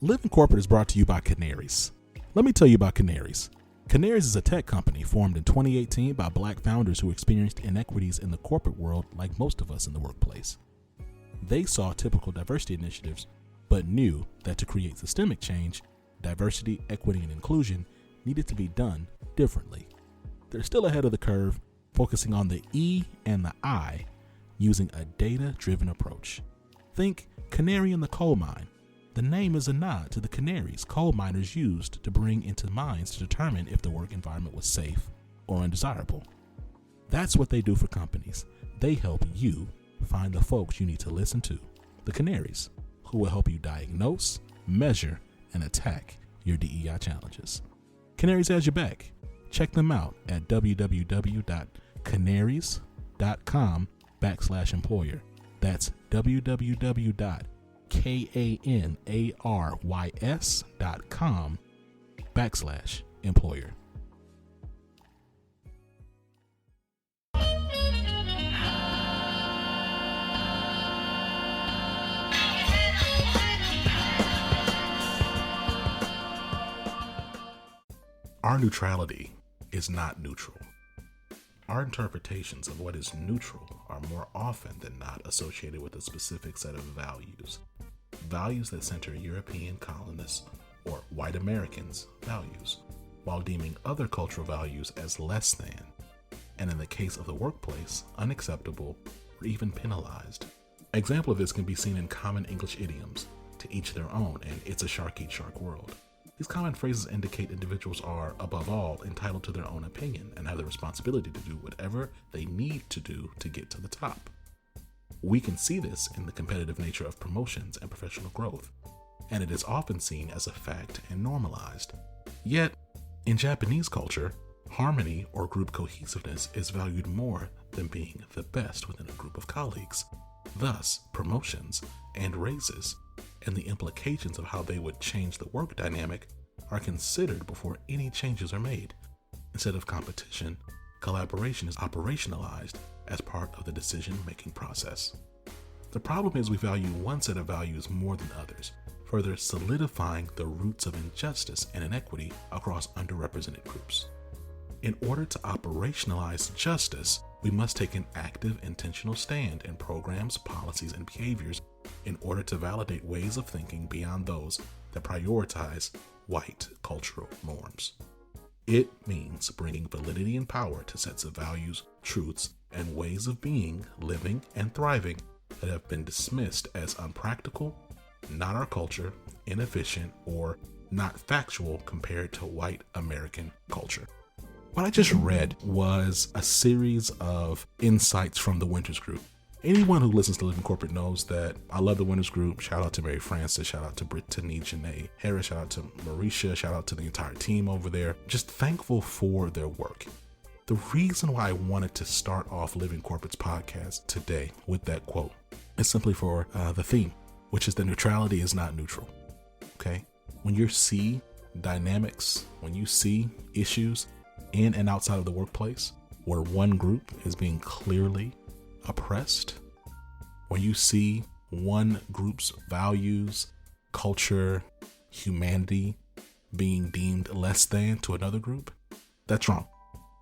Living Corporate is brought to you by Canaries. Let me tell you about Canaries. Canaries is a tech company formed in 2018 by Black founders who experienced inequities in the corporate world like most of us in the workplace. They saw typical diversity initiatives, but knew that to create systemic change, diversity, equity, and inclusion needed to be done differently. They're still ahead of the curve, focusing on the E and the I using a data-driven approach. Think canary in the coal mine. The name is a nod to the canaries coal miners used to bring into mines to determine if the work environment was safe or undesirable. That's what they do for companies. They help you find the folks you need to listen to, the canaries, who will help you diagnose, measure, and attack your DEI challenges. Canaries has your back. Check them out at www.canaries.com/employer. That's www.canaries.com/employer. Our neutrality is not neutral. Our interpretations of what is neutral are more often than not associated with a specific set of values. Values that center European colonists or white Americans' values, while deeming other cultural values as less than, and in the case of the workplace, unacceptable or even penalized. An example of this can be seen in common English idioms, to each their own, and it's a shark eat shark world. These common phrases indicate individuals are, above all, entitled to their own opinion and have the responsibility to do whatever they need to do to get to the top. We can see this in the competitive nature of promotions and professional growth, and it is often seen as a fact and normalized. Yet, in Japanese culture, harmony or group cohesiveness is valued more than being the best within a group of colleagues. Thus, promotions and raises and the implications of how they would change the work dynamic are considered before any changes are made. Instead of competition, collaboration is operationalized as part of the decision-making process. The problem is we value one set of values more than others, further solidifying the roots of injustice and inequity across underrepresented groups. In order to operationalize justice, we must take an active, intentional stand in programs, policies, and behaviors in order to validate ways of thinking beyond those that prioritize white cultural norms. It means bringing validity and power to sets of values, truths, and ways of being, living, and thriving that have been dismissed as unpractical, not our culture, inefficient, or not factual compared to white American culture. What I just read was a series of insights from the Winters Group. Anyone who listens to Living Corporate knows that I love the Winters Group. Shout out to Mary Frances, shout out to Brittany Janae Harris, shout out to Marisha, shout out to the entire team over there. Just thankful for their work. The reason why I wanted to start off Living Corporate's podcast today with that quote is simply for the theme, which is that neutrality is not neutral. Okay? When you see dynamics, when you see issues in and outside of the workplace where one group is being clearly oppressed, when you see one group's values, culture, humanity being deemed less than to another group, that's wrong.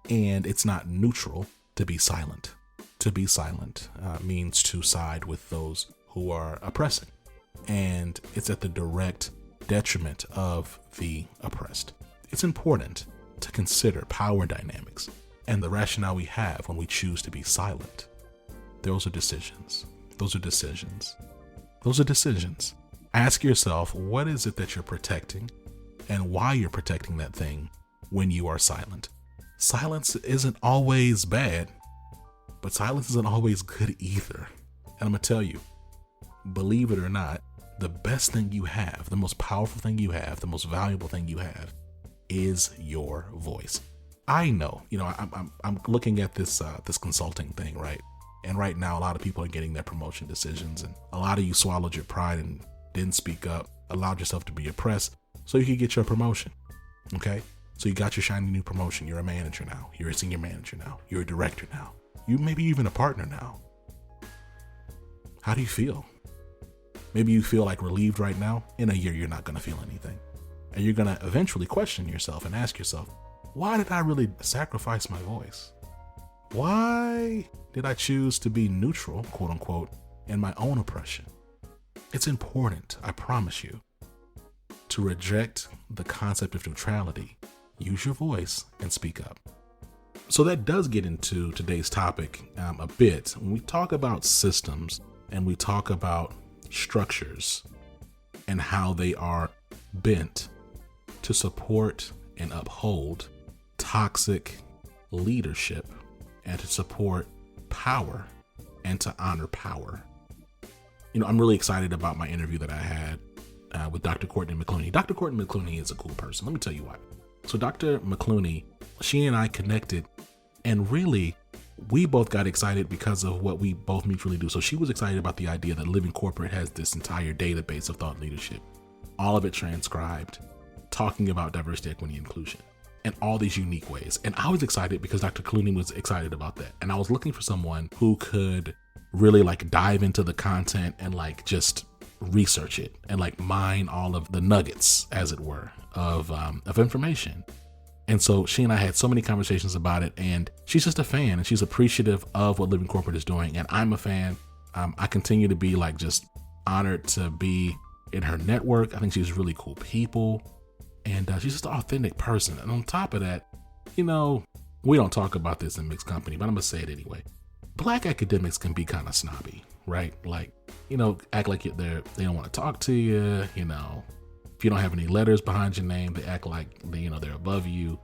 And it's not neutral to be silent. To be silent means to side with those who are oppressing. And it's at the direct detriment of the oppressed. It's important to consider power dynamics and the rationale we have when we choose to be silent. Those are decisions. Those are decisions. Those are decisions. Ask yourself, what is it that you're protecting and why you're protecting that thing when you are silent? Silence isn't always bad, but silence isn't always good either. And I'm going to tell you, believe it or not, the best thing you have, the most powerful thing you have, the most valuable thing you have is your voice. I know, I'm looking at this consulting thing, right? And right now, a lot of people are getting their promotion decisions, and a lot of you swallowed your pride and didn't speak up, allowed yourself to be oppressed so you could get your promotion. Okay? So you got your shiny new promotion. You're a manager now. You're a senior manager now. You're a director now. You maybe even a partner now. How do you feel? Maybe you feel like relieved right now. In a year, you're not going to feel anything. And you're going to eventually question yourself and ask yourself, why did I really sacrifice my voice? Why did I choose to be neutral, quote unquote, in my own oppression? It's important, I promise you, to reject the concept of neutrality. Use your voice and speak up. So that does get into today's topic a bit. When we talk about systems and we talk about structures and how they are bent to support and uphold toxic leadership and to support power and to honor power. I'm really excited about my interview that I had with Dr. Courtney McCluney. Dr. Courtney McCluney is a cool person. Let me tell you why. So Dr. McCluney, she and I connected, and really, we both got excited because of what we both mutually do. So she was excited about the idea that Living Corporate has this entire database of thought leadership, all of it transcribed, talking about diversity, equity, inclusion in all these unique ways. And I was excited because Dr. McCluney was excited about that. And I was looking for someone who could really dive into the content and just research it and mine all of the nuggets, as it were, of information. And so she and I had so many conversations about it, and she's just a fan and she's appreciative of what Living Corporate is doing. And I'm a fan. I continue to be just honored to be in her network. I think she's really cool people, and she's just an authentic person. And on top of that, we don't talk about this in mixed company, but I'm gonna say it anyway. Black academics can be kind of snobby, right? Act like they don't want to talk to you. If you don't have any letters behind your name, they act like they're above you.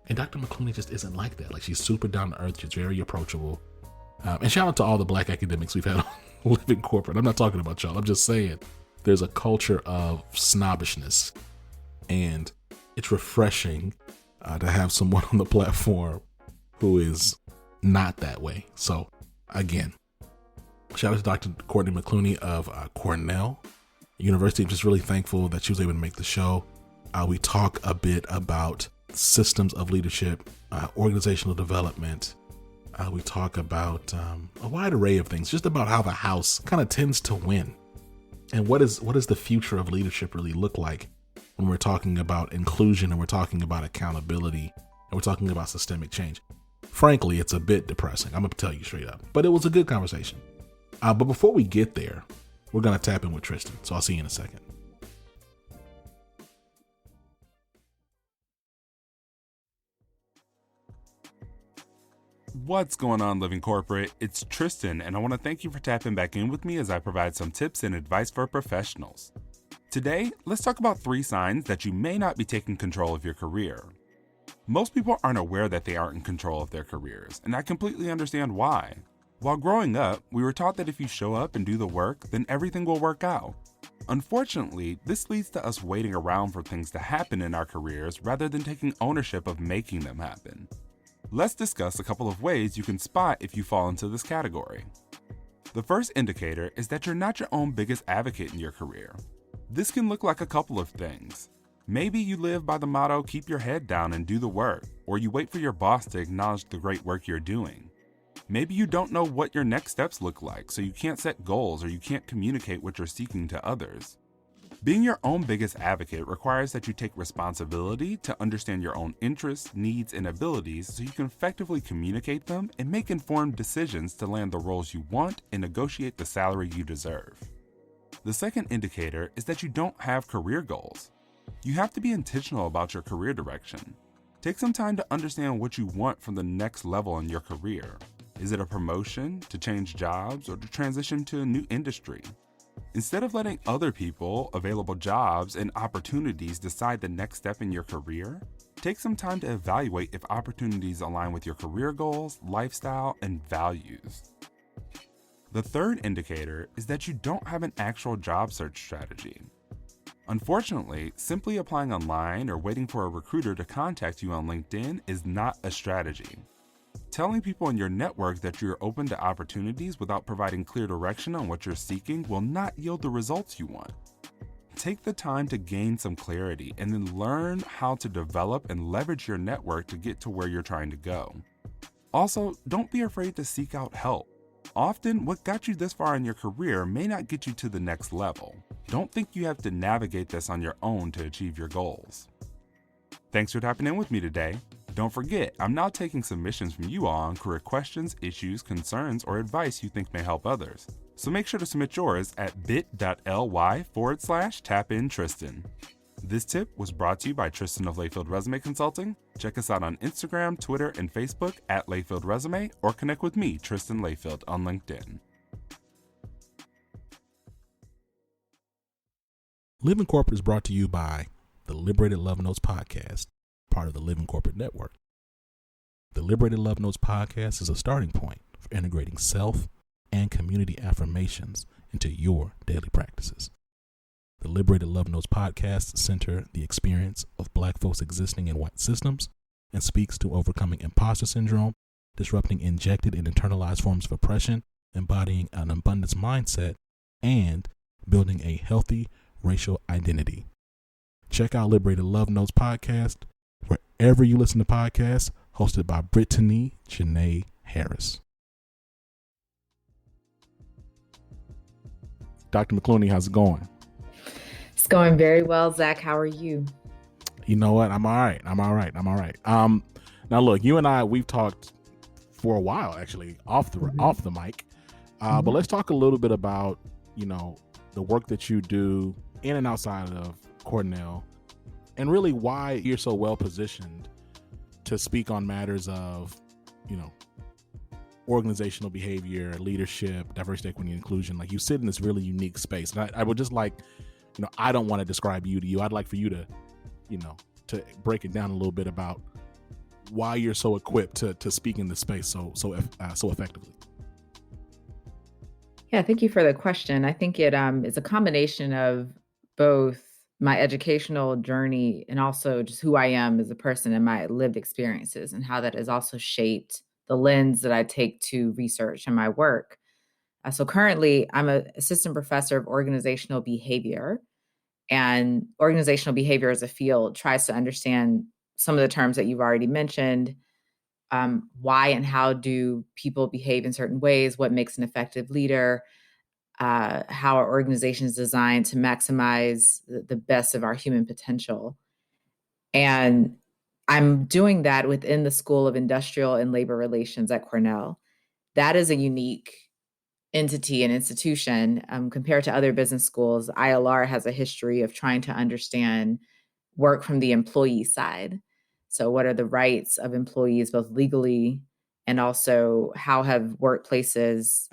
And Dr. McCluney just isn't like that. She's super down to earth. She's very approachable. And shout out to all the Black academics we've had on Living Corporate. I'm not talking about y'all. I'm just saying there's a culture of snobbishness, and it's refreshing to have someone on the platform who is not that way. So again, shout out to Dr. Courtney McCluney of Cornell University. I'm just really thankful that she was able to make the show. We talk a bit about systems of leadership, organizational development. We talk about a wide array of things, just about how the house kind of tends to win. And what does the future of leadership really look like when we're talking about inclusion and we're talking about accountability and we're talking about systemic change? Frankly, it's a bit depressing. I'm going to tell you straight up, but it was a good conversation. But before we get there, we're going to tap in with Tristan. So I'll see you in a second. What's going on, Living Corporate? It's Tristan, and I want to thank you for tapping back in with me as I provide some tips and advice for professionals. Today, let's talk about 3 signs that you may not be taking control of your career. Most people aren't aware that they aren't in control of their careers, and I completely understand why. While growing up, we were taught that if you show up and do the work, then everything will work out. Unfortunately, this leads to us waiting around for things to happen in our careers rather than taking ownership of making them happen. Let's discuss a couple of ways you can spot if you fall into this category. The first indicator is that you're not your own biggest advocate in your career. This can look like a couple of things. Maybe you live by the motto, keep your head down and do the work, or you wait for your boss to acknowledge the great work you're doing. Maybe you don't know what your next steps look like, so you can't set goals or you can't communicate what you're seeking to others. Being your own biggest advocate requires that you take responsibility to understand your own interests, needs, and abilities so you can effectively communicate them and make informed decisions to land the roles you want and negotiate the salary you deserve. The second indicator is that you don't have career goals. You have to be intentional about your career direction. Take some time to understand what you want from the next level in your career. Is it a promotion, to change jobs, or to transition to a new industry? Instead of letting other people, available jobs, and opportunities decide the next step in your career, take some time to evaluate if opportunities align with your career goals, lifestyle, and values. The third indicator is that you don't have an actual job search strategy. Unfortunately, simply applying online or waiting for a recruiter to contact you on LinkedIn is not a strategy. Telling people in your network that you're open to opportunities without providing clear direction on what you're seeking will not yield the results you want. Take the time to gain some clarity and then learn how to develop and leverage your network to get to where you're trying to go. Also, don't be afraid to seek out help. often what got you this far in your career may not get you to the next level. Don't think you have to navigate this on your own to achieve your goals. Thanks for tapping in with me today. Don't forget, I'm now taking submissions from you all on career questions, issues, concerns, or advice you think may help others. So make sure to submit yours at bit.ly/tapintristan. This tip was brought to you by Tristan of Layfield Resume Consulting. Check us out on Instagram, Twitter, and Facebook at Layfield Resume, or connect with me, Tristan Layfield, on LinkedIn. Living Corporate is brought to you by the Liberated Love Notes podcast, part of the Living Corporate Network. The Liberated Love Notes podcast is a starting point for integrating self and community affirmations into your daily practices. The Liberated Love Notes podcast center the experience of Black folks existing in white systems and speaks to overcoming imposter syndrome, disrupting injected and internalized forms of oppression, embodying an abundance mindset, and building a healthy racial identity. Check out Liberated Love Notes podcast wherever you listen to podcasts, hosted by Brittany Janae Harris. Dr. McCluney, how's it going? It's going very well, Zach. How are you? You know what? I'm all right. Now look, you and I, we've talked for a while, actually, off the mic. But let's talk a little bit about, the work that you do in and outside of Cornell, and really why you're so well positioned to speak on matters of, organizational behavior, leadership, diversity, equity, and inclusion. Like, you sit in this really unique space. And I would just like, I don't want to describe you to you. I'd like for you to, to break it down a little bit about why you're so equipped to speak in this space so effectively. Yeah, thank you for the question. I think it is a combination of both my educational journey and also just who I am as a person and my lived experiences, and how that has also shaped the lens that I take to research and my work. So currently, I'm an assistant professor of organizational behavior, and organizational behavior as a field tries to understand some of the terms that you've already mentioned. Why and how do people behave in certain ways? What makes an effective leader? How our organization is designed to maximize the best of our human potential. And I'm doing that within the School of Industrial and Labor Relations at Cornell. That is a unique entity and institution compared to other business schools. ILR has a history of trying to understand work from the employee side. So what are the rights of employees, both legally and also how have workplaces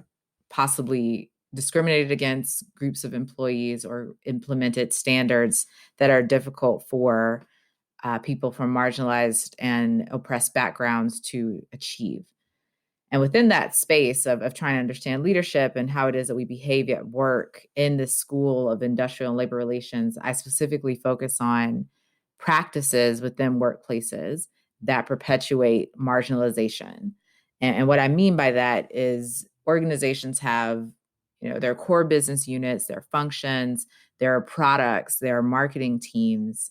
possibly discriminated against groups of employees or implemented standards that are difficult for people from marginalized and oppressed backgrounds to achieve. And within that space of trying to understand leadership and how it is that we behave at work in the School of Industrial and Labor Relations, I specifically focus on practices within workplaces that perpetuate marginalization. And what I mean by that is organizations have, their core business units, their functions, their products, their marketing teams,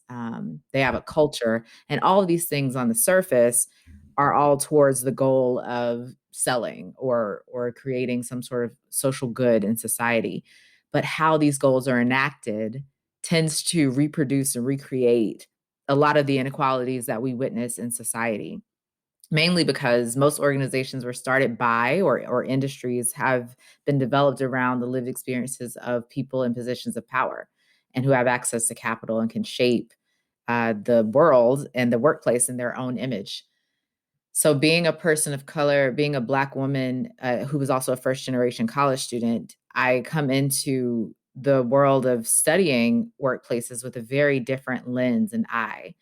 they have a culture, and all of these things on the surface are all towards the goal of selling or creating some sort of social good in society. But how these goals are enacted tends to reproduce and recreate a lot of the inequalities that we witness in society, mainly because most organizations were started by or industries have been developed around the lived experiences of people in positions of power and who have access to capital and can shape the world and the workplace in their own image. So being a person of color, being a Black woman who was also a first-generation college student, I come into the world of studying workplaces with a very different lens and eye,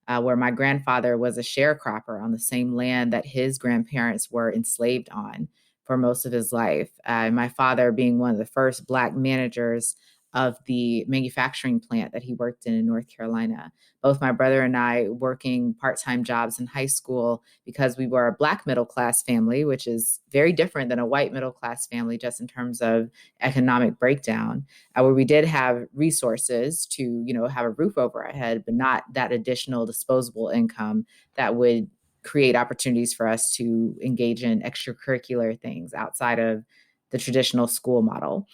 where my grandfather was a sharecropper on the same land that his grandparents were enslaved on for most of his life. My father being one of the first Black managers of the manufacturing plant that he worked in North Carolina. Both my brother and I working part-time jobs in high school because we were a Black middle-class family, which is very different than a white middle-class family just in terms of economic breakdown, where we did have resources to, have a roof over our head, but not that additional disposable income that would create opportunities for us to engage in extracurricular things outside of the traditional school model.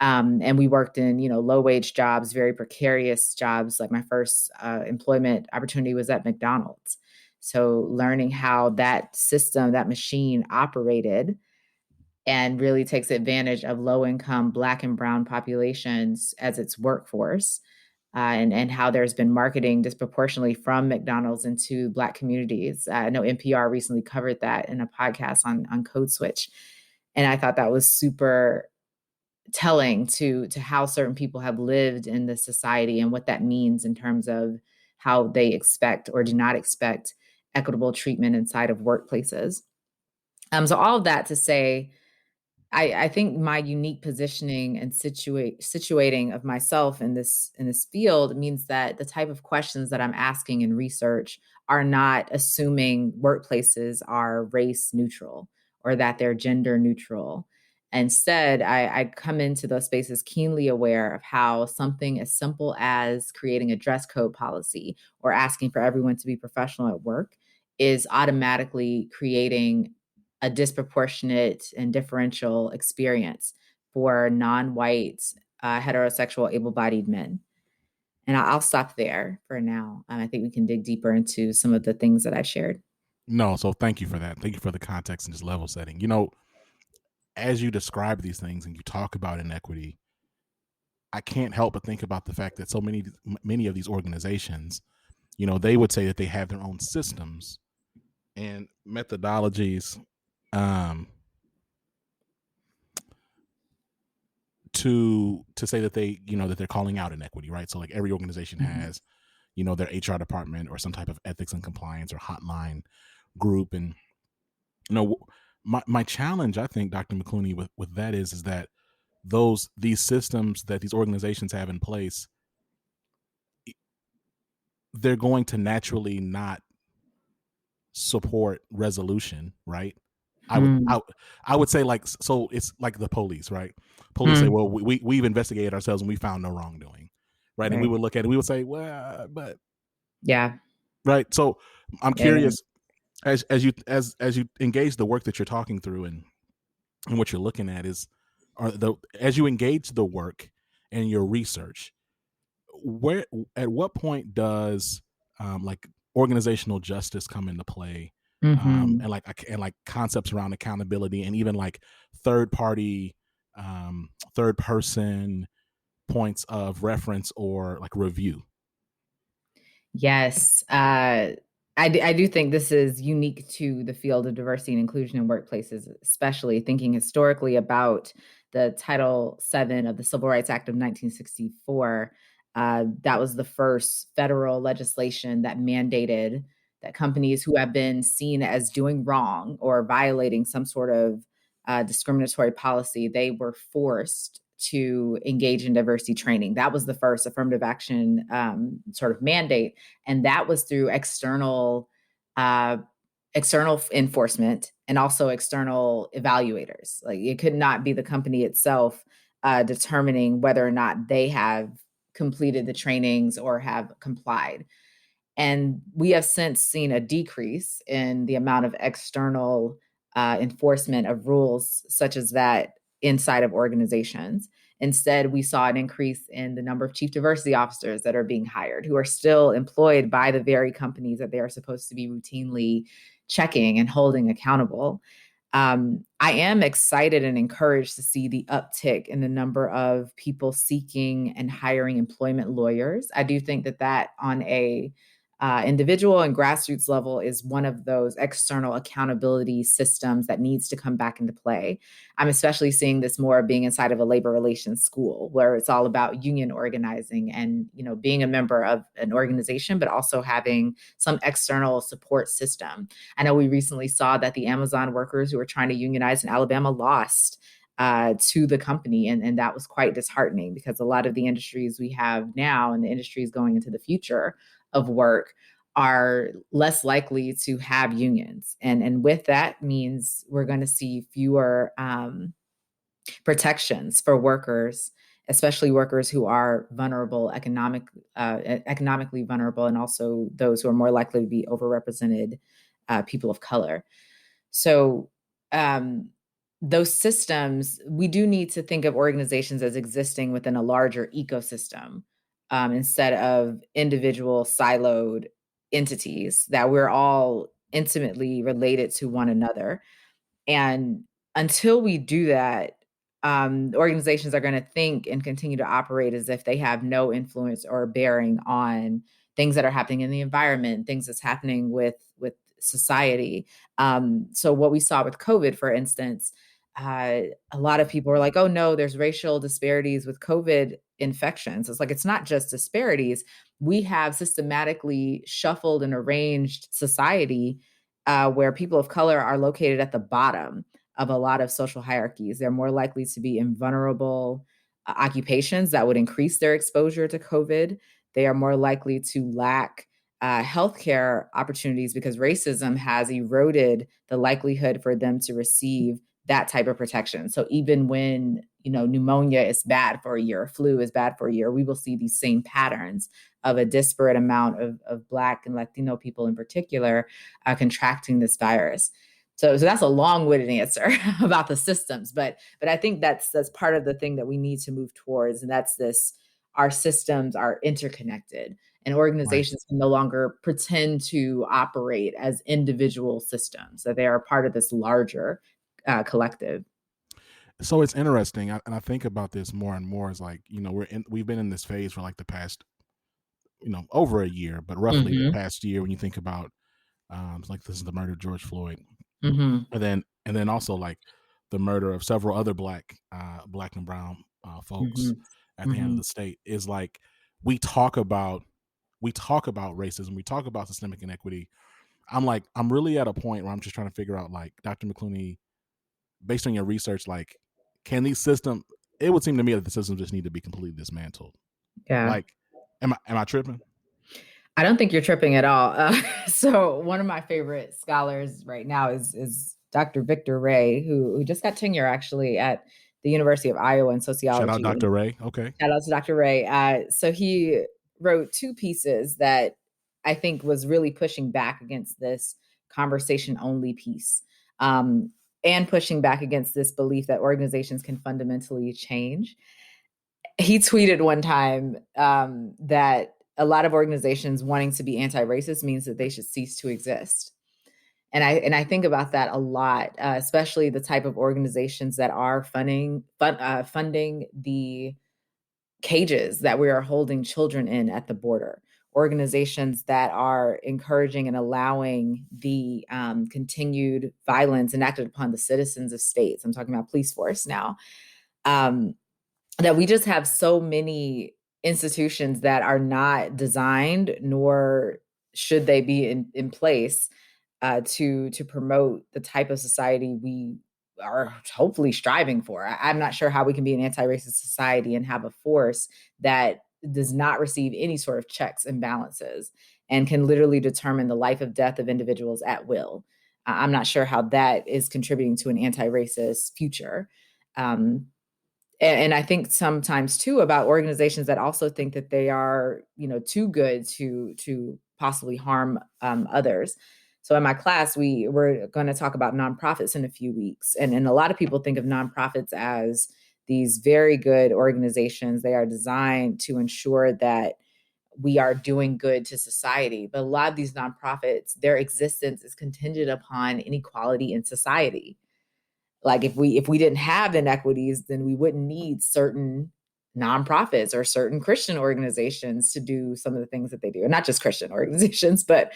And we worked in, low wage jobs, very precarious jobs. Like my first employment opportunity was at McDonald's. So learning how that system, that machine operated and really takes advantage of low income Black and brown populations as its workforce. And how there's been marketing disproportionately from McDonald's into Black communities. I know NPR recently covered that in a podcast on Code Switch. And I thought that was super telling to how certain people have lived in this society and what that means in terms of how they expect or do not expect equitable treatment inside of workplaces. So all of that to say, I think my unique positioning and situating of myself in this field means that the type of questions that I'm asking in research are not assuming workplaces are race neutral or that they're gender neutral. Instead, I come into those spaces keenly aware of how something as simple as creating a dress code policy or asking for everyone to be professional at work is automatically creating a disproportionate and differential experience for non-white, heterosexual, able-bodied men. And I'll stop there for now. I think we can dig deeper into some of the things that I've shared. No, so thank you for that. Thank you for the context and just level setting. As you describe these things and you talk about inequity, I can't help but think about the fact that so many of these organizations, they would say that they have their own systems and methodologies to say that they, that they're calling out inequity, right? So like every organization has, their HR department or some type of ethics and compliance or hotline group. And, my challenge, I think, Dr. McCluney, with that is that these systems that these organizations have in place, they're going to naturally not support resolution, right? I would say so it's like the police, right? Police say, well, we've investigated ourselves and we found no wrongdoing, right? And we would look at it, we would say, well, but yeah, right. So I'm curious, as you engage the work that you're talking through and what you're looking at as you engage the work and your research, at what point does like organizational justice come into play? And like concepts around accountability and even like third person points of reference or like review. Yes. I do think this is unique to the field of diversity and inclusion in workplaces, especially thinking historically about the Title VII of the Civil Rights Act of 1964. That was the first federal legislation that mandated that companies who have been seen as doing wrong or violating some sort of discriminatory policy, they were forced to engage in diversity training. That was the first affirmative action sort of mandate. And that was through external enforcement and also external evaluators. Like it could not be the company itself determining whether or not they have completed the trainings or have complied. And we have since seen a decrease in the amount of external enforcement of rules such as that inside of organizations. Instead, we saw an increase in the number of chief diversity officers that are being hired, who are still employed by the very companies that they are supposed to be routinely checking and holding accountable. I am excited and encouraged to see the uptick in the number of people seeking and hiring employment lawyers. I do think that on a individual and grassroots level is one of those external accountability systems that needs to come back into play. I'm especially seeing this more being inside of a labor relations school where it's all about union organizing and, being a member of an organization, but also having some external support system. I know we recently saw that the Amazon workers who were trying to unionize in Alabama lost to the company. And that was quite disheartening because a lot of the industries we have now and the industries going into the future of work are less likely to have unions. And with that means we're going to see fewer protections for workers, especially workers who are vulnerable, economically vulnerable, and also those who are more likely to be overrepresented people of color. So those systems, we do need to think of organizations as existing within a larger ecosystem, instead of individual siloed entities, that we're all intimately related to one another. And until we do that, organizations are going to think and continue to operate as if they have no influence or bearing on things that are happening in the environment, things that's happening with society. So what we saw with COVID, for instance, a lot of people were like, "Oh no, there's racial disparities with COVID infections." It's like, it's not just disparities. We have systematically shuffled and arranged society, where people of color are located at the bottom of a lot of social hierarchies. They're more likely to be in vulnerable occupations that would increase their exposure to COVID. They are more likely to lack healthcare opportunities because racism has eroded the likelihood for them to receive that type of protection. So even when, pneumonia is bad for a year, flu is bad for a year, we will see these same patterns of a disparate amount of Black and Latino people in particular contracting this virus. So that's a long-winded answer about the systems, but I think that's part of the thing that we need to move towards, and that's this: our systems are interconnected, and organizations can no longer pretend to operate as individual systems; that they are part of this larger collective. So it's interesting, and I think about this more and more. Is like, we've been in this phase for like the past, over a year, but roughly the past year. When you think about, like, this is the murder of George Floyd, and then also like the murder of several other Black and brown folks at the hand of the state, is like, we talk about racism, we talk about systemic inequity. I'm really at a point where I'm just trying to figure out, like, Dr. McCluney, based on your research, like, can these systems? It would seem to me that the systems just need to be completely dismantled. Yeah. Like, am I tripping? I don't think you're tripping at all. So one of my favorite scholars right now is Dr. Victor Ray, who just got tenure actually at the University of Iowa in sociology. Shout out Dr. Ray. Okay. Shout out to Dr. Ray. So he wrote 2 pieces that I think was really pushing back against this conversation only piece, and pushing back against this belief that organizations can fundamentally change. He tweeted one time that a lot of organizations wanting to be anti-racist means that they should cease to exist. And I think about that a lot, especially the type of organizations that are funding the cages that we are holding children in at the border, organizations that are encouraging and allowing the continued violence enacted upon the citizens of states. I'm talking about police force now. That we just have so many institutions that are not designed, nor should they be in place to promote the type of society we are hopefully striving for. I'm not sure how we can be an anti-racist society and have a force that does not receive any sort of checks and balances and can literally determine the life of death of individuals at will. I'm not sure how that is contributing to an anti-racist future. And I think sometimes too about organizations that also think that they are, too good to possibly harm others. So in my class, we're going to talk about nonprofits in a few weeks. And a lot of people think of nonprofits as these very good organizations. They are designed to ensure that we are doing good to society. But a lot of these nonprofits, their existence is contingent upon inequality in society. Like if we didn't have inequities, then we wouldn't need certain nonprofits or certain Christian organizations to do some of the things that they do. And not just Christian organizations, but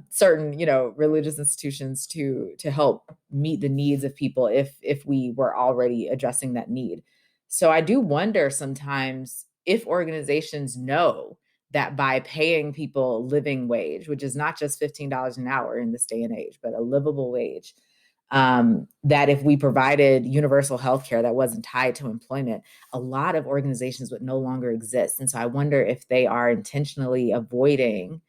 certain, religious institutions to help meet the needs of people if we were already addressing that need. So I do wonder sometimes if organizations know that by paying people a living wage, which is not just $15 an hour in this day and age, but a livable wage, that if we provided universal health care that wasn't tied to employment, a lot of organizations would no longer exist. And so I wonder if they are intentionally avoiding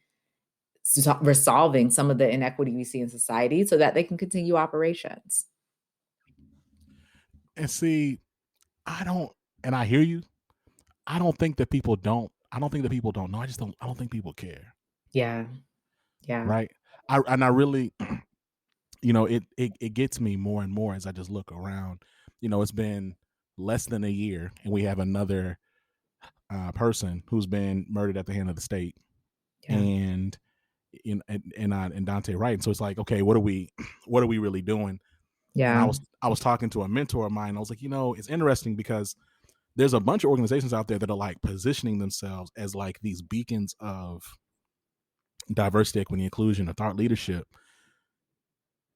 resolving some of the inequity we see in society so that they can continue operations. And see, and I hear you. I don't think that people don't know. I don't think people care. Yeah. Yeah. Right. I really, it gets me more and more as I just look around. It's been less than a year, and we have another person who's been murdered at the hand of the state, Yeah. and and Dante Wright. And so it's like, okay, what are we really doing? And Yeah. I was talking to a mentor of mine. I was like, it's interesting because there's a bunch of organizations out there that are like positioning themselves as like these beacons of diversity, equity, inclusion, and thought leadership.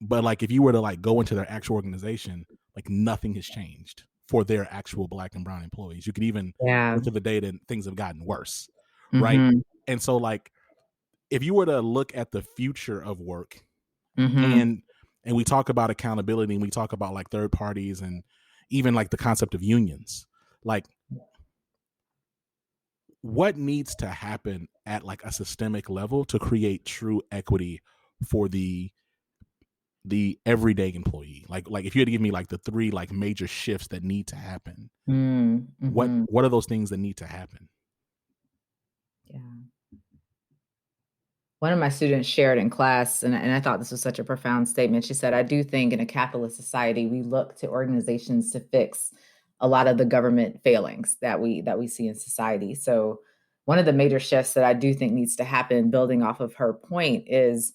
But like, if you were to like go into their actual organization, like nothing has changed for their actual Black and brown employees. You could even Yeah. look at the data and things have gotten worse. Right. Mhm. And so like, if you were to look at the future of work, Mhm. and we talk about accountability, and we talk about like third parties, and even like the concept of unions, like what needs to happen at like a systemic level to create true equity for the everyday employee? Like if you had to give me like the three like major shifts that need to happen, Mm. Mhm. what are those things that need to happen? Yeah. One of my students shared in class, and I thought this was such a profound statement. She said, I do think in a capitalist society, we look to organizations to fix a lot of the government failings that we see in society. So one of the major shifts that I do think needs to happen, building off of her point, is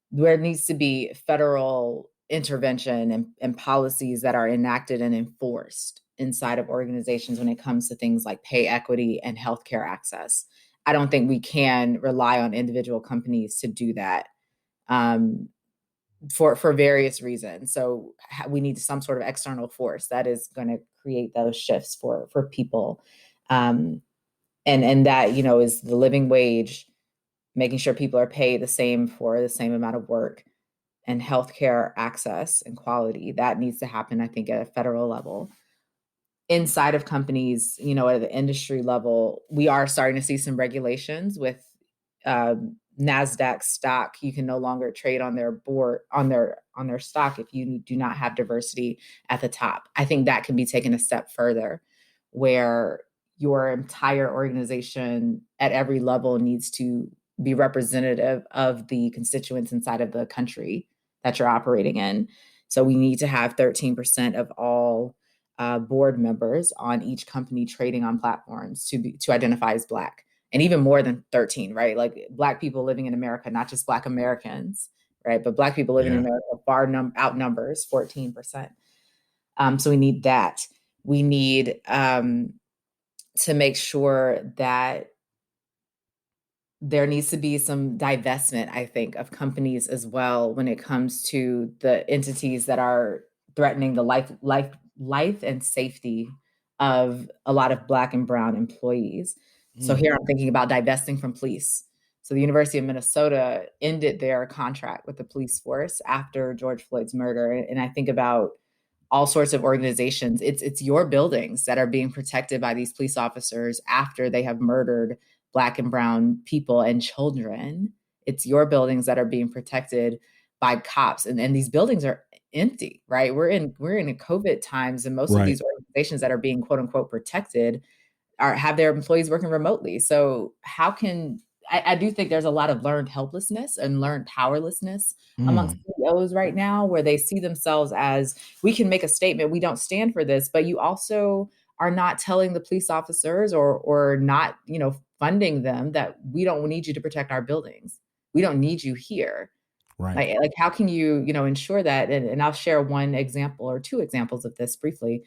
there needs to be federal intervention and policies that are enacted and enforced inside of organizations when it comes to things like pay equity and healthcare access. I don't think we can rely on individual companies to do that, um, for various reasons. So we need some sort of external force that is going to create those shifts for people, um, and that is the living wage, making sure people are paid the same for the same amount of work, and healthcare access and quality. That needs to happen, I think, at a federal level. Inside of companies, at the industry level, we are starting to see some regulations with NASDAQ stock. You can no longer trade on their board, on their stock, if you do not have diversity at the top. I think that can be taken a step further, where your entire organization at every level needs to be representative of the constituents inside of the country that you're operating in. So we need to have 13% of all board members on each company trading on platforms to identify as Black, and even more than 13, right? Like Black people living in America, not just Black Americans, right? But Black people living in Yeah. America far outnumbers 14%. So we need that. We need to make sure that there needs to be some divestment, I think, of companies as well when it comes to the entities that are threatening the life and safety of a lot of Black and brown employees. So Mm. here I'm thinking about divesting from police. So the University of Minnesota ended their contract with the police force after George Floyd's murder. And I think about all sorts of organizations. It's your buildings that are being protected by these police officers after they have murdered Black and brown people and children. It's your buildings that are being protected by cops, and these buildings are empty, right? We're in a COVID times, and most of Right. these organizations that are being quote unquote protected have their employees working remotely. So how can I do think there's a lot of learned helplessness and learned powerlessness amongst Mm. CEOs right now, where they see themselves as, we can make a statement, we don't stand for this, but you also are not telling the police officers, or not, funding them, that we don't need you to protect our buildings. We don't need you here. Right. Like how can you, ensure that? And I'll share one example or two examples of this briefly.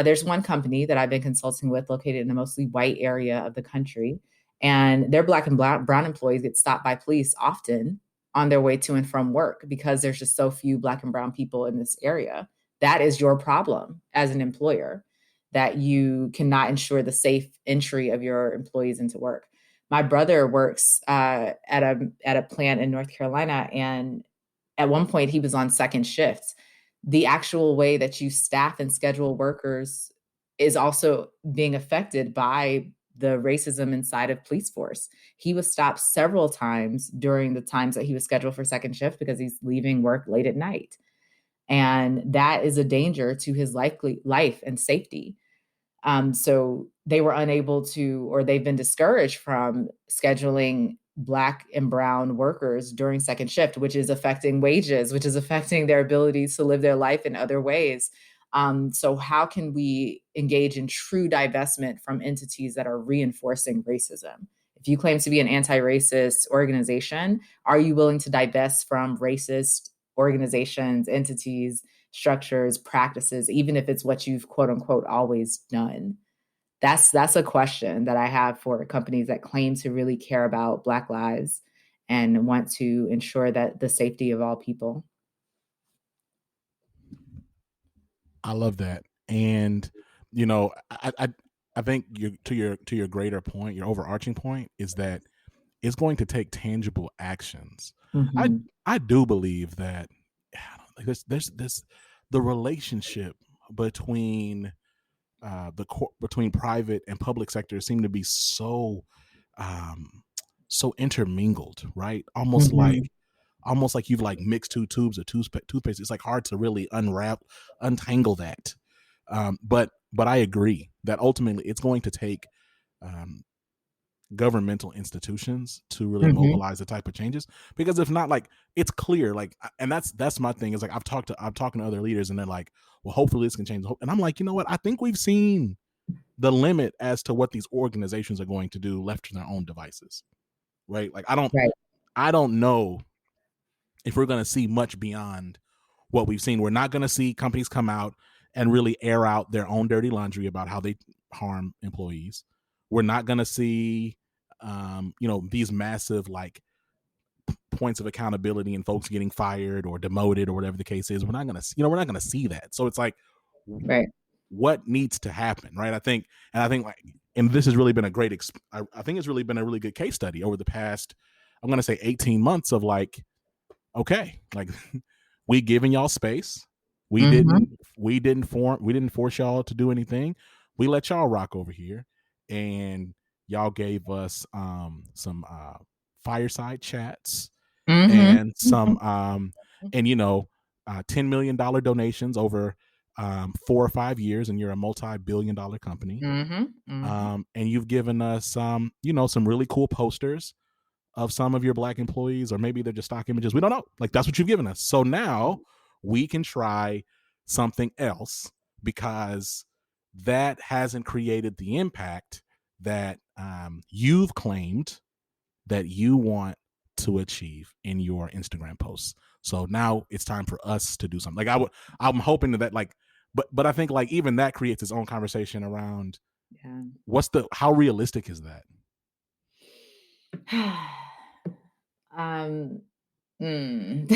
There's one company that I've been consulting with, located in a mostly white area of the country, and their Black and brown employees get stopped by police often on their way to and from work because there's just so few Black and brown people in this area. That is your problem as an employer, that you cannot ensure the safe entry of your employees into work. My brother works at a plant in North Carolina, and at one point he was on second shift. The actual way that you staff and schedule workers is also being affected by the racism inside of police force. He was stopped several times during the times that he was scheduled for second shift because he's leaving work late at night. And that is a danger to his life and safety. So they were unable to, or they've been discouraged from scheduling Black and brown workers during second shift, which is affecting wages, which is affecting their ability to live their life in other ways. So how can we engage in true divestment from entities that are reinforcing racism? If you claim to be an anti-racist organization, are you willing to divest from racist organizations, entities, structures, practices, even if it's what you've quote unquote always done? That's a question that I have for companies that claim to really care about Black lives and want to ensure that the safety of all people. I love that. And you know, I think to your greater point, your overarching point is that it's going to take tangible actions. Mm-hmm. I do believe that there's this the relationship between between private and public sectors seem to be so so intermingled, right? Almost Mm-hmm. like you've like mixed two tubes of toothpaste. It's like hard to really untangle that. But I agree that ultimately it's going to take um, governmental institutions to really Mm-hmm. mobilize the type of changes, because if not, like, it's clear, like, and that's my thing is like I'm talking to other leaders and they're like, well, hopefully this can change, and I'm like, you know what, I think we've seen the limit as to what these organizations are going to do left to their own devices, right? Like Right. I don't know if we're going to see much beyond what we've seen. We're not going to see companies come out and really air out their own dirty laundry about how they harm employees. We're not going to see, these massive like points of accountability and folks getting fired or demoted or whatever the case is. We're not going to see that. So it's like, Right. what needs to happen, right? I think like, and this has really been a great, I think it's really been a really good case study over the past, I'm going to say 18 months of like, okay, like we giving y'all space. We Mm-hmm. didn't force y'all to do anything. We let y'all rock over here, and y'all gave us some fireside chats Mm-hmm. and some and $10 million donations over 4 or 5 years, and you're a multi-billion-dollar company. Mm-hmm. Mm-hmm. And you've given us some really cool posters of some of your Black employees, or maybe they're just stock images. We don't know. Like, that's what you've given us. So now we can try something else, because that hasn't created the impact that you've claimed that you want to achieve in your Instagram posts. So now it's time for us to do something. Like, I'm hoping that like, but I think like even that creates its own conversation around how realistic is that? Yeah. Mm.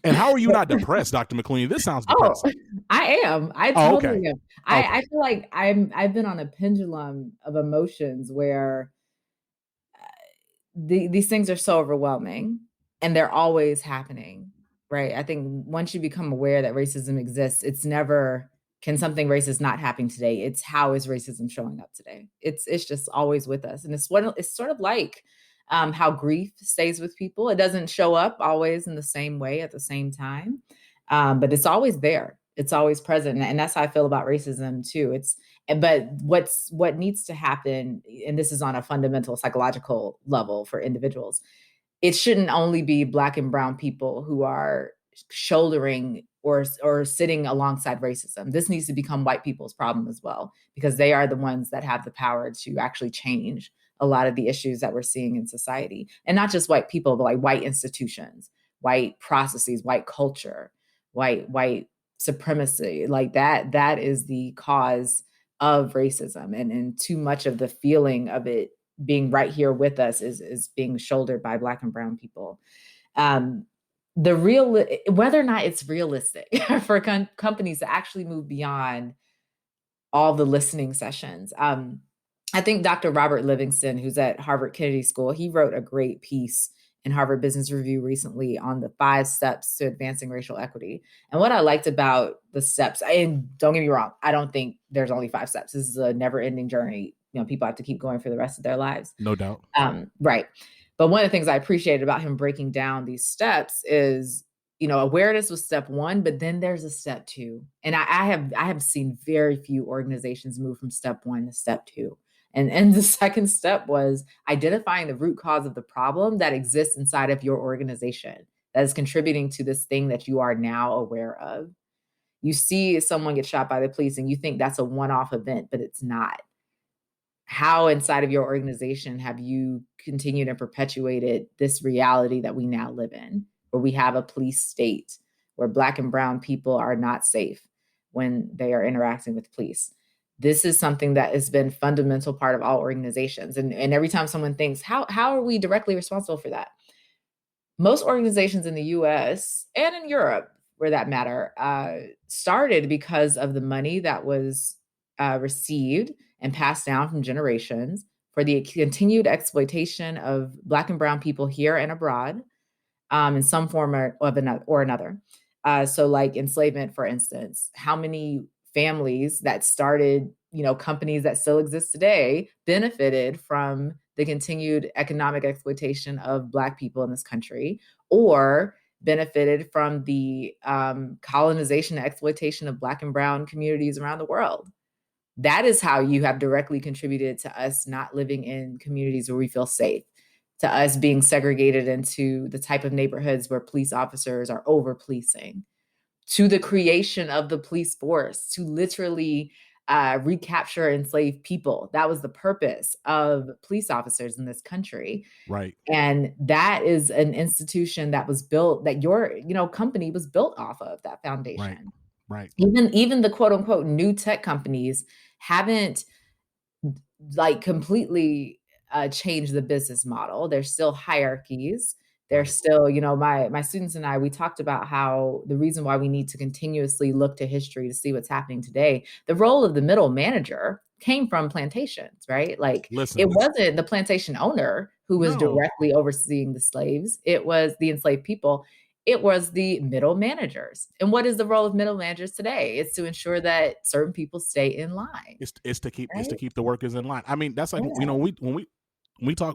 And how are you not depressed, Dr. McCluney? This sounds Oh, depressing. I am. I Oh, totally okay. am. Okay. I feel like I've been on a pendulum of emotions where these things are so overwhelming and they're always happening, right? I think once you become aware that racism exists, it's never, can something racist not happen today? It's how is racism showing up today? It's just always with us. And it's sort of like how grief stays with people. It doesn't show up always in the same way at the same time. But it's always there. It's always present. And that's how I feel about racism too. But what needs to happen, and this is on a fundamental psychological level for individuals, it shouldn't only be Black and brown people who are shouldering or sitting alongside racism. This needs to become white people's problem as well, because they are the ones that have the power to actually change a lot of the issues that we're seeing in society. And not just white people, but like white institutions, white processes, white culture, white supremacy. Like that is the cause of racism. And too much of the feeling of it being right here with us is being shouldered by Black and brown people. Whether or not it's realistic for companies to actually move beyond all the listening sessions. I think Dr. Robert Livingston, who's at Harvard Kennedy School, he wrote a great piece in Harvard Business Review recently on the 5 steps to advancing racial equity. And what I liked about the steps, and don't get me wrong, I don't think there's only 5 steps. This is a never-ending journey. People have to keep going for the rest of their lives. No doubt. Right. But one of the things I appreciated about him breaking down these steps is, awareness was step 1, but then there's a step 2. And I have seen very few organizations move from step 1 to step 2. And the second step was identifying the root cause of the problem that exists inside of your organization that is contributing to this thing that you are now aware of. You see someone get shot by the police and you think that's a one-off event, but it's not. How inside of your organization have you continued and perpetuated this reality that we now live in, where we have a police state, where Black and brown people are not safe when they are interacting with police? This is something that has been fundamental part of all organizations. And every time someone thinks, how are we directly responsible for that? Most organizations in the US and in Europe, for that matter, started because of the money that was received and passed down from generations for the continued exploitation of Black and brown people here and abroad, in some form or another. So like enslavement, for instance, how many families that started, companies that still exist today benefited from the continued economic exploitation of Black people in this country, or benefited from the colonization and exploitation of Black and brown communities around the world. That is how you have directly contributed to us not living in communities where we feel safe, to us being segregated into the type of neighborhoods where police officers are over policing, to the creation of the police force to literally recapture enslaved people. That was the purpose of police officers in this country. Right. And that is an institution that was built, that your, company was built off of that foundation. Right. Even the quote unquote new tech companies haven't like completely changed the business model. There's still hierarchies. There's still, my students and I, we talked about how the reason why we need to continuously look to history to see what's happening today, the role of the middle manager came from plantations, right? Like it wasn't the plantation owner who was directly overseeing the slaves. It was the enslaved people. It was the middle managers. And what is the role of middle managers today? It's to ensure that certain people stay in line. It's to keep the workers in line. I mean, that's like, when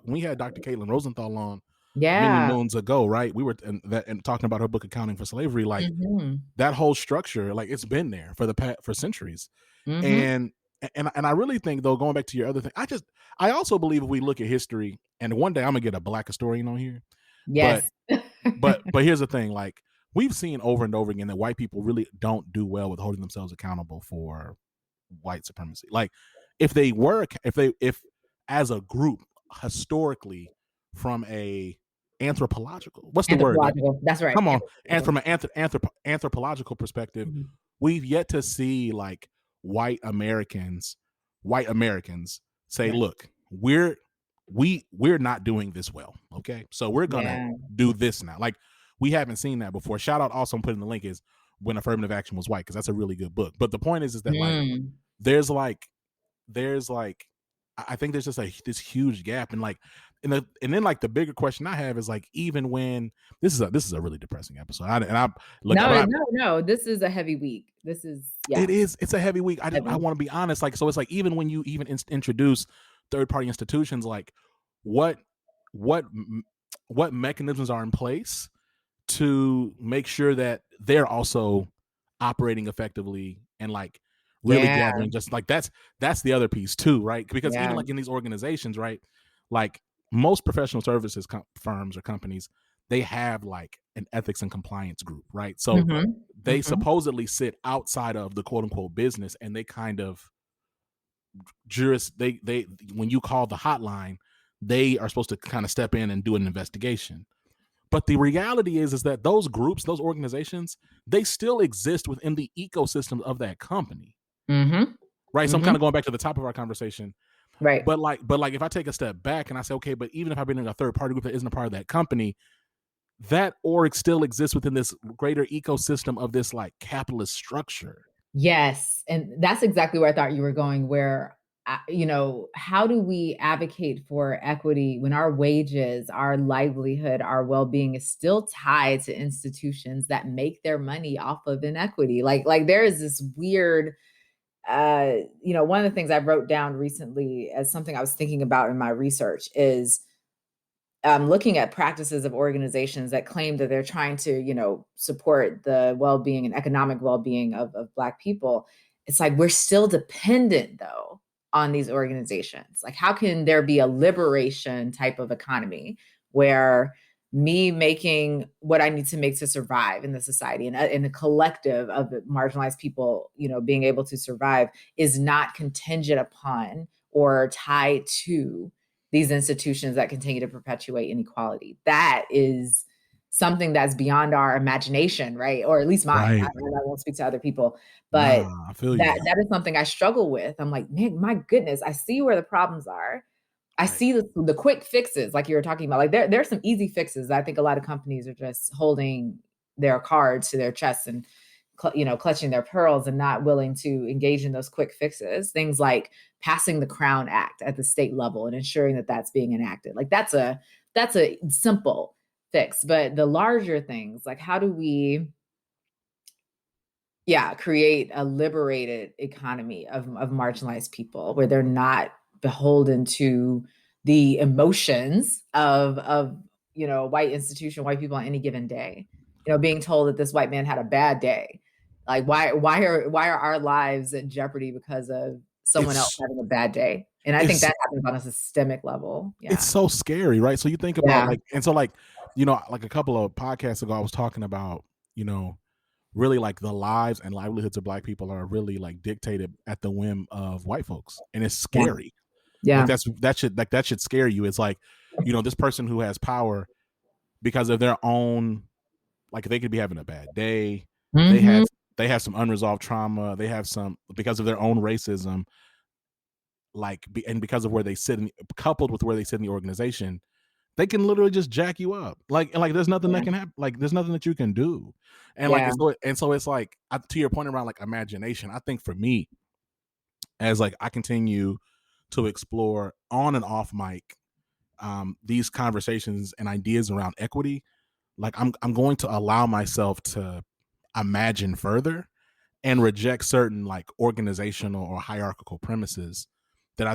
we had Dr. Caitlin Rosenthal on many moons ago, right? We were and talking about her book Accounting for Slavery, like that whole structure, like it's been there for centuries. And I really think, though, going back to your other thing, I also believe if we look at history, and one day I'm gonna get a Black historian on here. Yes. But here's the thing, like we've seen over and over again that white people really don't do well with holding themselves accountable for white supremacy. Like if as a group historically, from a anthropological, what's the word? That's right. Come on. And from an anthropological perspective, we've yet to see like white Americans say, look, we're not doing this well. Okay. So we're going to do this now. Like we haven't seen that before. Shout out, also I'm putting the link, is When Affirmative Action Was White, because that's a really good book. But the point is that like there's I think there's just this huge gap, and then like the bigger question I have is like, even when this is a really depressing episode, no, this is a heavy week. It's a heavy week. I want to be honest, like, so it's like, even when you even introduce third-party institutions, like what mechanisms are in place to make sure that they're also operating effectively and like really gathering, just like that's the other piece too, right? Because even like in these organizations, right, like most professional services firms or companies, they have like an ethics and compliance group, right? So they supposedly sit outside of the quote unquote business, and they kind of they when you call the hotline, they are supposed to kind of step in and do an investigation. But the reality is that those groups, those organizations, they still exist within the ecosystem of that company. Right. So I'm kind of going back to the top of our conversation. Right. But like if I take a step back and I say, okay, but even if I bring in a third party group that isn't a part of that company, that org still exists within this greater ecosystem of this like capitalist structure. Yes. And that's exactly where I thought you were going, where, how do we advocate for equity when our wages, our livelihood, our well-being is still tied to institutions that make their money off of inequity? Like there is this weird, one of the things I wrote down recently as something I was thinking about in my research is looking at practices of organizations that claim that they're trying to, support the well-being and economic well-being of Black people. It's like, we're still dependent though on these organizations? Like, how can there be a liberation type of economy where me making what I need to make to survive in the society and in the collective of the marginalized people, being able to survive is not contingent upon or tied to these institutions that continue to perpetuate inequality? That is something that's beyond our imagination, right? Or at least mine. Right. I won't speak to other people, but Nah, I feel you. that is something I struggle with. I'm like, man, my goodness, I see where the problems are. I Right. see the quick fixes, like you were talking about. Like there's some easy fixes. I think a lot of companies are just holding their cards to their chests and clutching their pearls and not willing to engage in those quick fixes. Things like passing the Crown Act at the state level and ensuring that that's being enacted. Like that's a simple fix. But the larger things, like how do we create a liberated economy of marginalized people where they're not beholden to the emotions of white institution, white people on any given day, being told that this white man had a bad day. Like why are our lives in jeopardy because of someone else having a bad day? And I think that happens on a systemic level. Yeah. It's so scary, right? So you think about like a couple of podcasts ago, I was talking about, really like the lives and livelihoods of Black people are really like dictated at the whim of white folks. And it's scary. Yeah. Like that should scare you. It's like, this person who has power because of their own, like they could be having a bad day. Mm-hmm. They have some unresolved trauma. They have some, because of their own racism, and because of where they sit, coupled with where they sit in the organization, they can literally just jack you up. Like there's nothing that can happen. Like there's nothing that you can do. And so it's like, to your point around like imagination, I think for me, as like I continue to explore on and off mic, these conversations and ideas around equity, like I'm going to allow myself to imagine further and reject certain like organizational or hierarchical premises that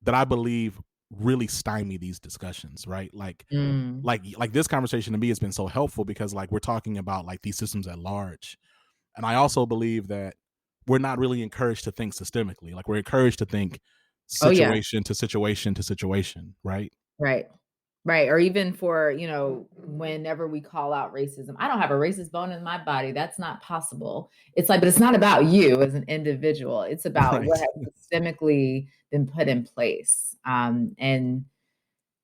I believe really stymie these discussions, right? Like this conversation to me has been so helpful because like we're talking about like these systems at large. And I also believe that we're not really encouraged to think systemically. Like we're encouraged to think situation to situation to situation, right? Right. Or even for, whenever we call out racism, I don't have a racist bone in my body. That's not possible. It's like, but it's not about you as an individual. It's about what has systemically been put in place. And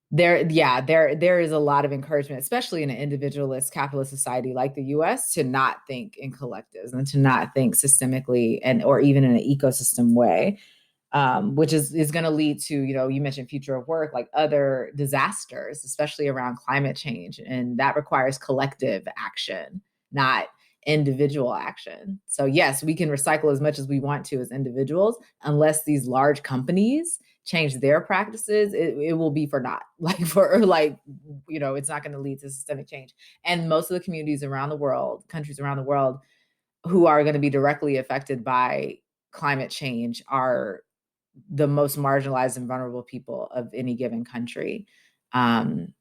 there is a lot of encouragement, especially in an individualist capitalist society like the US, to not think in collectives and to not think systemically or even in an ecosystem way. Which is going to lead to, you mentioned future of work, like other disasters, especially around climate change. And that requires collective action, not individual action. So yes, we can recycle as much as we want to as individuals, unless these large companies change their practices, it will be for naught. It's not going to lead to systemic change. And most of the communities around the world, countries around the world, who are going to be directly affected by climate change are the most marginalized and vulnerable people of any given country. And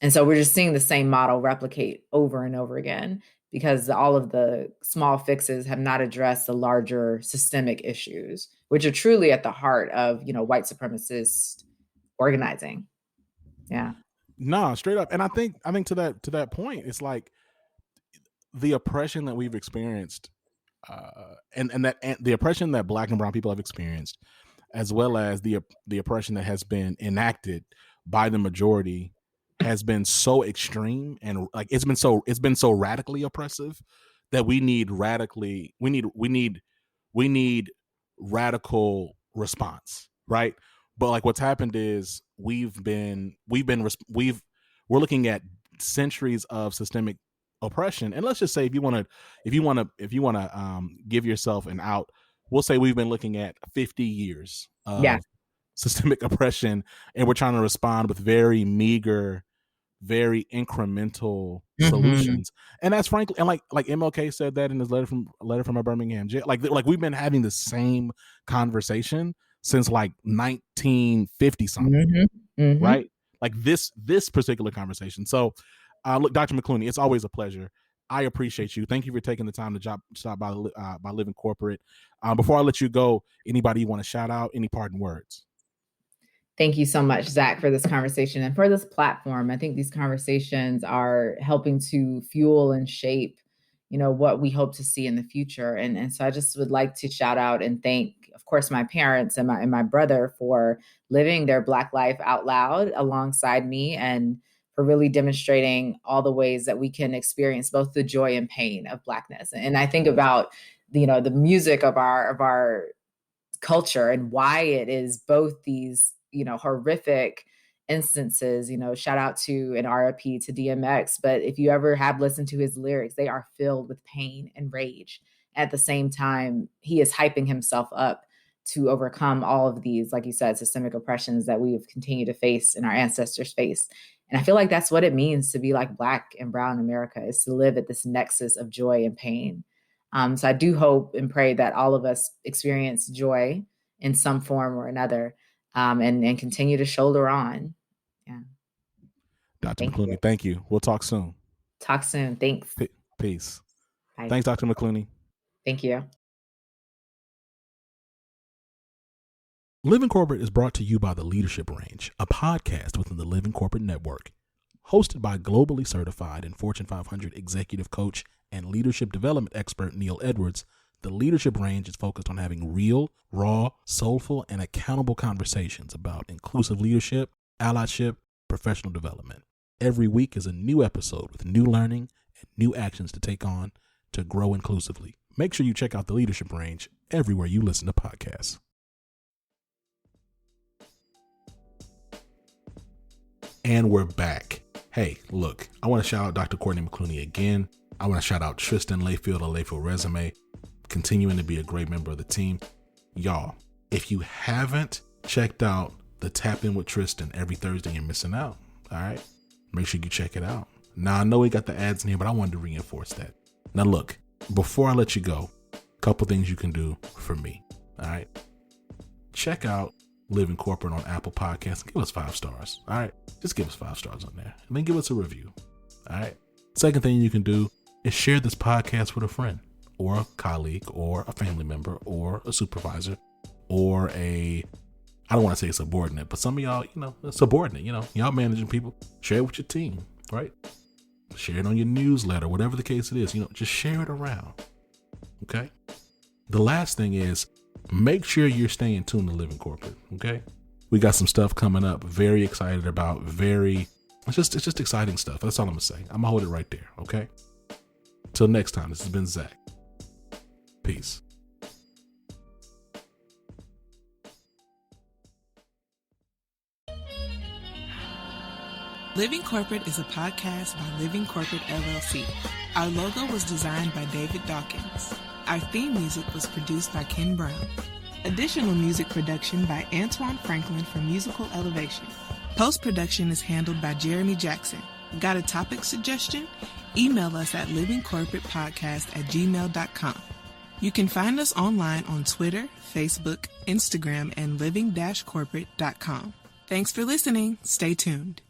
so we're just seeing the same model replicate over and over again because all of the small fixes have not addressed the larger systemic issues, which are truly at the heart of, white supremacist organizing. Yeah. No, straight up. And I think to that point, it's like the oppression that we've experienced, and the oppression that Black and brown people have experienced, as well as the oppression that has been enacted by the majority, has been so extreme and like it's been so radically oppressive that we need radical response, right? But like what's happened is we're looking at centuries of systemic oppression, and let's just say if you want to give yourself an out, we'll say we've been looking at 50 years of systemic oppression, and we're trying to respond with very meager, very incremental solutions. And that's frankly, and like MLK said that in his letter from a Birmingham jail. Like we've been having the same conversation since like 1950 something, right? Like this particular conversation. So look, Dr. McCluney, it's always a pleasure. I appreciate you. Thank you for taking the time to stop by Living Corporate. Before I let you go, anybody you want to shout out? Any parting words? Thank you so much, Zach, for this conversation and for this platform. I think these conversations are helping to fuel and shape, what we hope to see in the future. And so I just would like to shout out and thank, of course, my parents and my brother for living their Black life out loud alongside me, and for really demonstrating all the ways that we can experience both the joy and pain of Blackness. And I think about, the music of our culture and why it is both these, horrific instances, shout out to an RIP to DMX. But if you ever have listened to his lyrics, they are filled with pain and rage. At the same time, he is hyping himself up to overcome all of these, like you said, systemic oppressions that we've continued to face and our ancestors face. And I feel like that's what it means to be like Black and brown in America, is to live at this nexus of joy and pain. So I do hope and pray that all of us experience joy in some form or another, and continue to shoulder on. Yeah. Dr. McCluney, thank you. We'll talk soon. Talk soon. Thanks. Peace. Bye. Thanks, Dr. McCluney. Thank you. Living Corporate is brought to you by The Leadership Range, a podcast within the Living Corporate Network. Hosted by globally certified and Fortune 500 executive coach and leadership development expert Neil Edwards, The Leadership Range is focused on having real, raw, soulful, and accountable conversations about inclusive leadership, allyship, professional development. Every week is a new episode with new learning and new actions to take on to grow inclusively. Make sure you check out The Leadership Range everywhere you listen to podcasts. And we're back. Hey, look, I want to shout out Dr. Courtney McCluney again. I want to shout out Tristan Layfield of Layfield Resume, continuing to be a great member of the team. Y'all, if you haven't checked out the Tap In with Tristan every Thursday, you're missing out. All right? Make sure you check it out. Now, I know we got the ads in here, but I wanted to reinforce that. Now, look, before I let you go, a couple things you can do for me. All right? Check out Living Corporate on Apple Podcasts. Give us 5 stars. All right? Just give us 5 stars on there. And then give us a review. All right? Second thing you can do is share this podcast with a friend or a colleague or a family member or a supervisor or I don't want to say subordinate, but some of y'all, a subordinate, y'all managing people. Share it with your team, right? Share it on your newsletter, whatever the case it is, just share it around. Okay? The last thing is, make sure you're staying tuned to Living Corporate. Okay? We got some stuff coming up. Very excited about. It's just exciting stuff. That's all I'm gonna say. I'm gonna hold it right there. Okay? Till next time. This has been Zach. Peace. Living Corporate is a podcast by Living Corporate LLC. Our logo was designed by David Dawkins. Our theme music was produced by Ken Brown. Additional music production by Antoine Franklin for Musical Elevation. Post-production is handled by Jeremy Jackson. Got a topic suggestion? Email us at livingcorporatepodcast@gmail.com. You can find us online on Twitter, Facebook, Instagram, and living-corporate.com. Thanks for listening. Stay tuned.